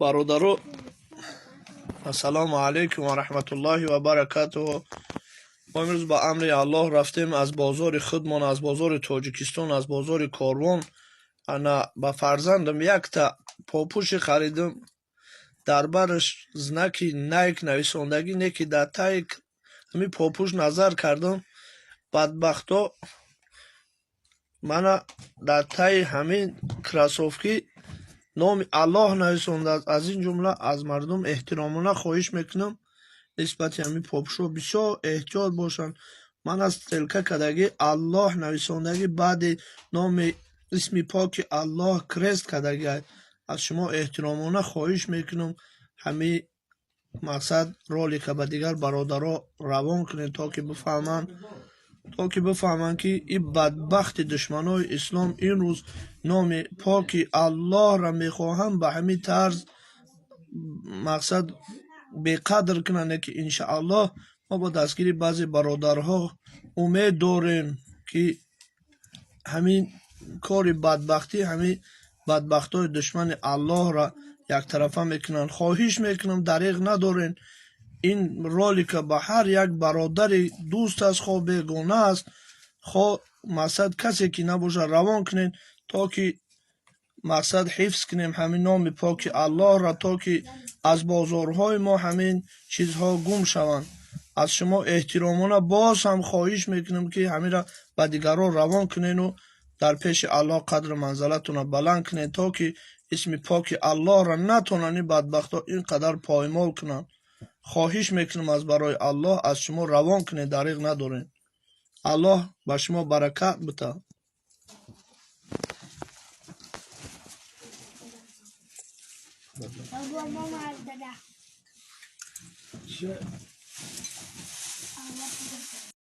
برادرو السلام علیکم و رحمت الله و برکاته. ما امروز با امر الله رفتیم از بازار خودمان، از بازار تاجیکستان، از بازار کاروان. انا با فرزندم یک تا پاپوش خریدم، در برش زنکی نایک نویسندگی نکی در تایک همی پاپوش نظر کردم. بدبختا من در تای همین کراسوفکی نام الله نویسنده است. از این جمله از مردم احترامانه خواهش میکنم نسبت همین پاپشو بسیار احتیاط باشن. من از تلکه کدگی الله نویسندگی بعد نام اسم پاک الله کرست کدگی از شما احترامانه خواهش میکنم همین مقصد رولی که به دیگر برادرها روان کنید تا که بفهمن که این بدبخت دشمنای اسلام این روز نام پاک الله را میخواهم به همین طرز مقصد بقدر کنن که انشاءالله ما با دستگیری بعضی برادرها امید داریم که همین کار بدبختی همین بدبختای دشمن الله را یک طرفه میکنن. خواهش میکنم دریغ ندارین، این رولی که به هر یک برادر دوست است خواه بیگانه است خواه مقصد کسی که نباشه روان کنین تا که مقصد حفظ کنیم همین نام پاک الله را تا که از بازارهای ما همین چیزها گم شوند. از شما احترامانه باز هم خواهش میکنم که همین را به دیگران روان کنین و در پیش الله قدر منزلتون را بلند کنین تا که اسم پاک الله را نتونن بدبختا اینقدر پایمال کنن. خواهش میکنم از برای الله از شما روان کنین، دریغ ندارین. الله به شما برکت بده.